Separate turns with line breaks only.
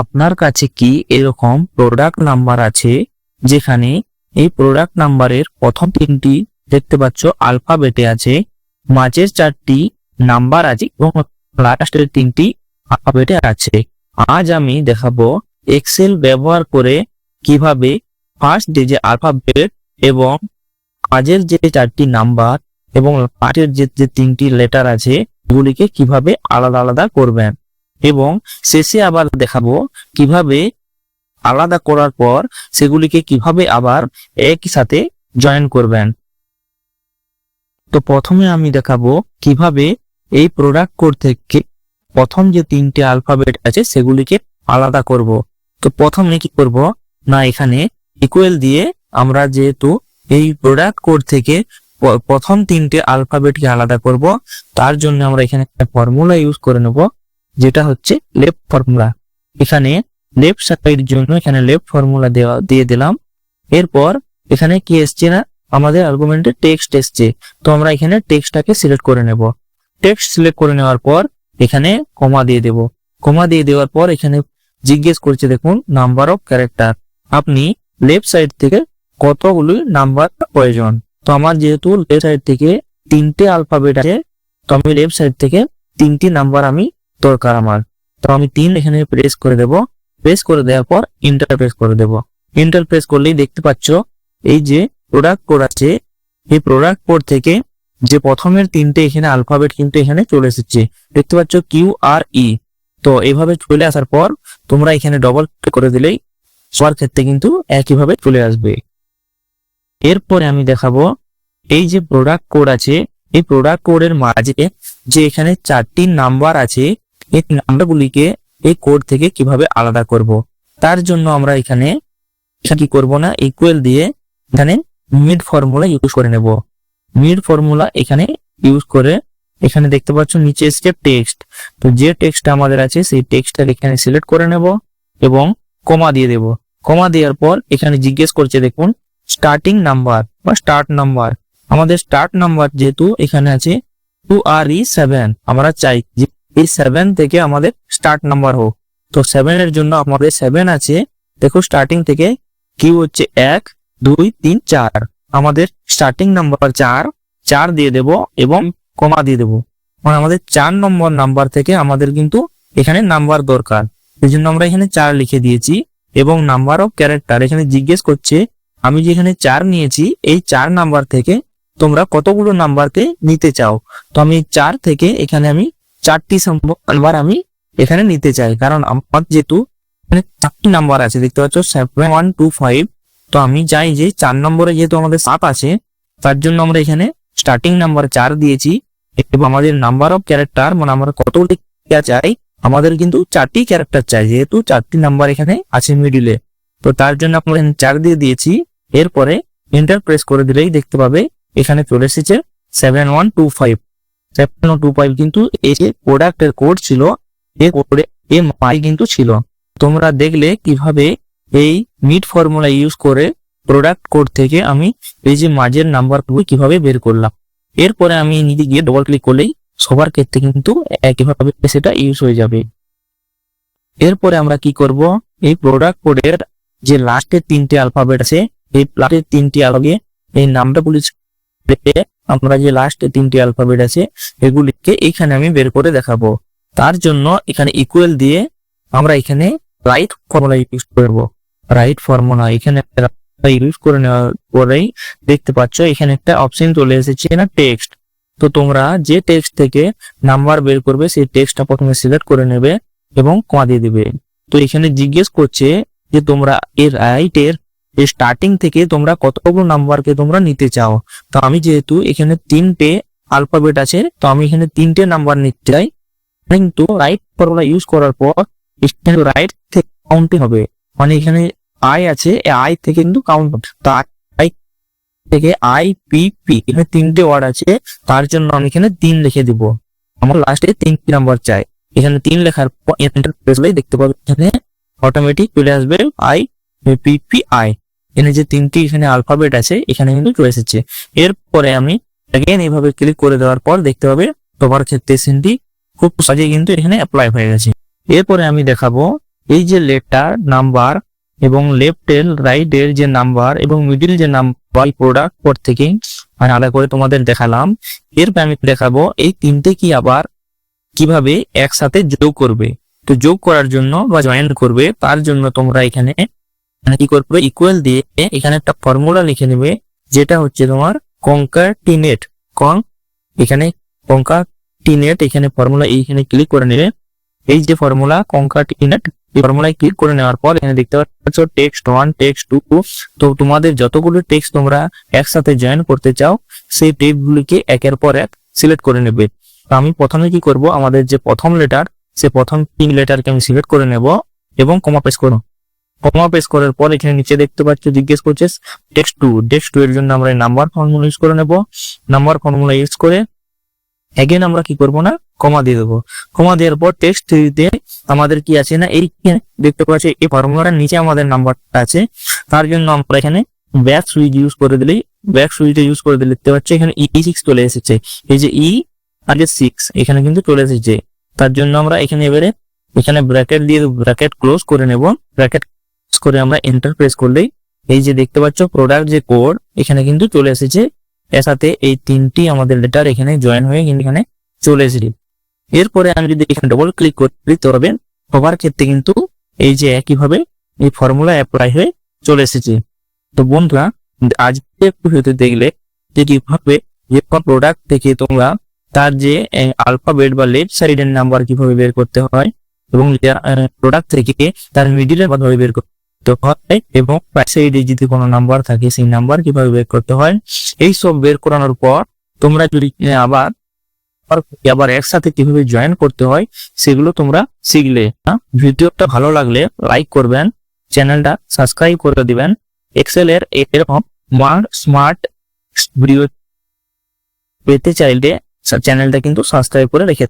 আপনার কাছে কি এরকম প্রোডাক্ট নাম্বার আছে যেখানে এই প্রোডাক্ট নাম্বারের প্রথম তিনটি দেখতে পাচ্ছ আলফাবেটে আছে, মাঝের চারটি নাম্বার আছে এবং লাস্টের তিনটি আলফাবেটে আছে? আজ আমি দেখাবো এক্সেল ব্যবহার করে কিভাবে ফার্স্ট যে আলফাবেট এবং মাঝের যে চারটি নাম্বার এবং লাস্টের যে তিনটি লেটার আছে এগুলিকে কিভাবে আলাদা আলাদা করবেন, এবং শেষে আবার দেখাবো কিভাবে আলাদা করার পর সেগুলিকে কিভাবে আবার একই সাথে জয়েন করবেন। তো প্রথমে আমি দেখাবো কিভাবে এই প্রোডাক্ট কোড থেকে প্রথম যে তিনটে আলফাবেট আছে সেগুলিকে আলাদা করব। তো প্রথমে কি করব না, এখানে ইকুয়াল দিয়ে আমরা যেহেতু এই প্রোডাক্ট কোড থেকে প্রথম তিনটে আলফাবেটকে আলাদা করব, তার জন্য আমরা এখানে একটা ফর্মুলা ইউজ করে নেব, যেটা হচ্ছে লেফট ফর্মুলা। এখানে লেফট সাইডের জন্য এখানে লেফট ফর্মুলা দিয়ে দিলাম। এরপর এখানে কি এসছে না, আমাদের আর্গুমেন্টে টেক্সট এসছে, তো আমরা এখানে টেক্সটটাকে সিলেক্ট করে নেব। টেক্সট সিলেক্ট করে নেওয়ার পর এখানে কমা দিয়ে দেব। কমা দিয়ে দেওয়ার পর এখানে জিজ্ঞেস করছে, দেখুন নাম্বার অফ ক্যারেক্টার, আপনি লেফট সাইড থেকে কতগুলি নাম্বার প্রয়োজন। তো আমার যেহেতু লেফট সাইড থেকে তিনটে আলফাবেট আছে, তো আমি লেফট সাইড থেকে তিনটি নাম্বার আমি দরকার আমার। তো আমি 3 এখানে প্রেস করে দেব। প্রেস করে দেওয়ার পর এন্টার প্রেস করে দেব। এন্টার প্রেস করলেই দেখতে পাচ্ছ এই যে প্রোডাক্ট কোড আছে, এই প্রোডাক্ট কোড থেকে যে প্রথমের তিনটে এখানে আলফাবেট কিন্তু এখানে চলে এসেছে, দেখতে পাচ্ছ QRE। তো এইভাবে চলে আসার পর তোমরা এখানে ডবল ক্লিক করে দিলেই সবার ক্ষেত্রে কিন্তু একইভাবে চলে আসবে। এরপরে আমি দেখাবো এই যে প্রোডাক্ট কোড আছে, এই প্রোডাক্ট কোডের মাঝে যে এখানে চারটি নাম্বার আছে, এই নাম্বারগুলিকে এই কোড থেকে কিভাবে আলাদা করব। তার জন্য আমরা এখানে কি করব না, ইকুয়াল দিয়ে এখানে মিড ফর্মুলা ইউজ করে নেব। মিড ফর্মুলা এখানে ইউজ করে এখানে দেখতে পাচ্ছ নিচে এসছে টেক্সট। তো যে টেক্সটটা আমাদের আছে সেই টেক্সটটা এখানে সিলেক্ট করে নেব এবং কমা দিয়ে দেব। কমা দেওয়ার পর এখানে জিজ্ঞেস করছে, দেখুন স্টার্টিং নাম্বার বা স্টার্ট নাম্বার। আমাদের স্টার্ট নাম্বার যেহেতু এখানে আছে 2RE7, আমরা চাই যে এই 7 থেকে আমাদের স্টার্ট নাম্বার হোক। তো 7 এর জন্য আমাদের 7 আছে, দেখো স্টার্টিং থেকে কিউ হচ্ছে 1 2 3 4, আমাদের স্টার্টিং নাম্বার 4 দিয়ে দেব এবং কমা দিয়ে দেব। মানে আমাদের 4 নম্বর নাম্বার থেকে আমাদের কিন্তু এখানে নাম্বার দরকার, এই জন্য আমরা এখানে 4 লিখে দিয়েছি। এবং নাম্বার অফ ক্যারেক্টার এখানে জিজ্ঞেস করছে, আমি যেখানে 4 নিয়েছি এই 4 নাম্বার থেকে তোমরা কতগুলো নাম্বারকে নিতে চাও। তো আমি 4 থেকে এখানে আমি 4টি নাম্বার আমি এখানে নিতে চাই, কারণ আমার যেহেতু এখানে 4টি নাম্বার আছে, দেখতে পাচ্ছ 7 1 2 5। তো আমি চাই যে 4 নম্বরে যেহেতু আমাদের 7 আছে, তার জন্য আমরা এখানে স্টার্টিং নাম্বার 4 দিয়েছি। এবং আমাদের নাম্বার অফ ক্যারেক্টার মানে আমরা কতগুলি চাই, আমাদের কিন্তু 4টি ক্যারেক্টার চাই, যেহেতু 4টি নাম্বার এখানে আছে মিডিলে। তো তার জন্য আমরা এখানে 4 দিয়ে দিয়েছি। এরপরে এন্টার প্রেস করে দিলেই দেখতে পাবে এখানে চলে এসেছে 7125। 7125 কিন্তু এই যে প্রোডাক্টের কোড ছিল, এই কোডে এই মাই কিন্তু ছিল। তোমরা দেখলে কিভাবে এই মিড ফর্মুলা ইউজ করে প্রোডাক্ট কোড থেকে আমি এই যে মাঝের নাম্বারগুলো কিভাবে বের করলাম। এরপরে আমি নিচে গিয়ে ডবল ক্লিক করলেই সবার ক্ষেত্রে কিন্তু একইভাবে সেটা ইউজ হয়ে যাবে। এরপরে আমরা কি করব, এই প্রোডাক্ট কোডের যে লাস্টের তিনটে আলফাবেট আছে, এই লাস্টের তিনটি আলফাবেট এই নামটাগুলি আমরা যে লাস্টের তিনটি আলফাবেট আছে এগুলিকে এখানে আমি বের করে দেখাবো। তার জন্য এখানে ইকুয়াল দিয়ে আমরা এখানে রাইট ফর্মুলা ইউজ করব। রাইট ফর্মুলা এখানে ইউজ করে নেওয়ার পরেই দেখতে পাচ্ছ এখানে একটা অপশন চলে এসেছে না টেক্সট। তো তোমরা যে টেক্সট থেকে নাম্বার বের করবে সেই টেক্সটটা প্রথমে সিলেক্ট করে নেবে এবং কমা দিয়ে দিবে। তো এখানে জিজ্ঞেস করছে যে তোমরা এর রাইটের স্টার্টিং থেকে তোমরা কতগুলো নাম্বারকে তোমরা নিতে চাও। তো আমি যেহেতু এখানে 3টে আলফাবেট আছে, তো আমি এখানে 3টে নাম্বার নিতে চাই। কিন্তু রাইট ফর্মুলা ইউজ করার পর এখানে রাইট থেকে কাউন্টিং হবে, মানে এখানে আই আছে, আই থেকে কিন্তু কাউন্ট হবে। তো আই থেকে IPP এখানে 3টে ওয়ার্ড আছে, তার জন্য আমি এখানে 3 লিখে দিব। আমার লাস্টে 3টি নাম্বার চাই। এখানে 3 লেখার পর এন্টার প্রেস করলেই দেখতে পাবে এখানে অটোমেটিক চলে আসবে IPPI। এখানে যে 3টি এখানে আলফাবেট আছে এখানে কিন্তু চলে এসেছে। এরপরে আমি अगेन এইভাবে ক্লিক করে দেওয়ার পর দেখতে পাবে তোমার ক্ষেত্রে সিনটি খুব সহজেই কিন্তু এখানে অ্যাপ্লাই হয়ে গেছে। এরপরে আমি দেখাবো এই যে লেটার নাম্বার এবং লেফট এর রাইট এর যে নাম্বার এবং মিডিল যে নাম্বার প্রোডাক্ট কোড থেকে আমি আলাদা করে তোমাদের দেখালাম। এরপর আমি দেখাবো এই তিনটে কি আবার কিভাবে একসাথে যোগ করবে। তো যোগ করার জন্য বা জয়েন করবে তার জন্য তোমরা এখানে কি করবে, ইকুয়াল দিয়ে এখানে একটা ফর্মুলা লিখে নেবে, যেটা হচ্ছে তোমার কনক্যাটিনেট। এখানে কনক্যাটিনেট এখানে ফর্মুলা এইখানে ক্লিক করে নেবে। এই যে ফর্মুলা কনক্যাটিনেট, এই ফর্মুলায় ক্লিক করে নেওয়ার পর এখানে দেখতে পাচ্ছ টেক্সট 1 টেক্সট 2। তো তোমাদের যতগুলো টেক্সট তোমরা একসাথে জয়েন করতে চাও সেই টেক্সটগুলিকে একের পর এক সিলেক্ট করে নেবে। তো আমি প্রথমে কি করব, আমাদের যে প্রথম লেটার সে প্রথম 3 লেটারকে আমি সিলেক্ট করে নেব এবং কমা পেস্ট করব। কমা পেস্ট করার পর এখানে নিচে দেখতে পাচ্ছ জিজ্ঞেস করছে টেক্সট 2 এর জন্য আমরা নাম্বার ফর্মুলা ইউজ করে নেব। নাম্বার ফর্মুলা ইউজ করে এগেন আমরা কি করব না, কমা দিয়ে দেবো। কমা দেওয়ার পর টেক্সট 3 আমাদের কি আছে না, এই দেখতে পাচ্ছি এই ফর্মুলার নিচে আমাদের নাম্বারটা আছে। তার জন্য আমরা এখানে ব্যাক সুইচ ইউজ করে দিলে দেখতে পাচ্ছি এখানে E6 চলে এসেছে। এই যে E আর যে 6 এখানে কিন্তু চলে এসেছে। তার জন্য আমরা এখানে এখানে ব্র্যাকেট দিয়ে ব্র্যাকেট ক্লোজ করে নেব। ব্র্যাকেট করে আমরা এন্টার প্রেস করলেই এই যে দেখতে পাচ্ছ প্রোডাক্ট যে কোড এখানে কিন্তু চলে এসেছে। এর সাথে এই তিনটি আমাদের লেটার এখানে জয়েন হয়ে কিন্তু এখানে চলে এসেছে। এরপরে আমি যদি এখানে ডবল ক্লিক করি তবে সবার ক্ষেত্রে কিন্তু এই যে একইভাবে এই ফর্মুলা অ্যাপ্লাই হয়ে চলে এসেছে। তো বন্ধুরা আজকে একটু হতে দেখলে যে কিভাবে যে প্রোডাক্ট থেকে তোমরা তার যে আলফাবেট বা লেফট সাইডের নাম্বার কিভাবে বের করতে হয় এবং প্রোডাক্ট থেকে তার মিডিলের মাধ্যমে বের করতে হয় এবং রাইট সাইডে যদি কোনো নাম্বার থাকে সেই নাম্বার কিভাবে বের করতে হয়, এই সব বের করানোর পর তোমরা যদি আবার একসাথে কিভাবে জয়েন করতে হয় সেগুলো তোমরা শিখলে। ভিডিওটা ভালো লাগলে লাইক করবেন, চ্যানেলটা সাবস্ক্রাইব করে দিবেন। এক্সেল এর এরকম স্মার্ট ভিডিও পেতে চাইলে চ্যানেলটা কিন্তু সাবস্ক্রাইব করে রেখে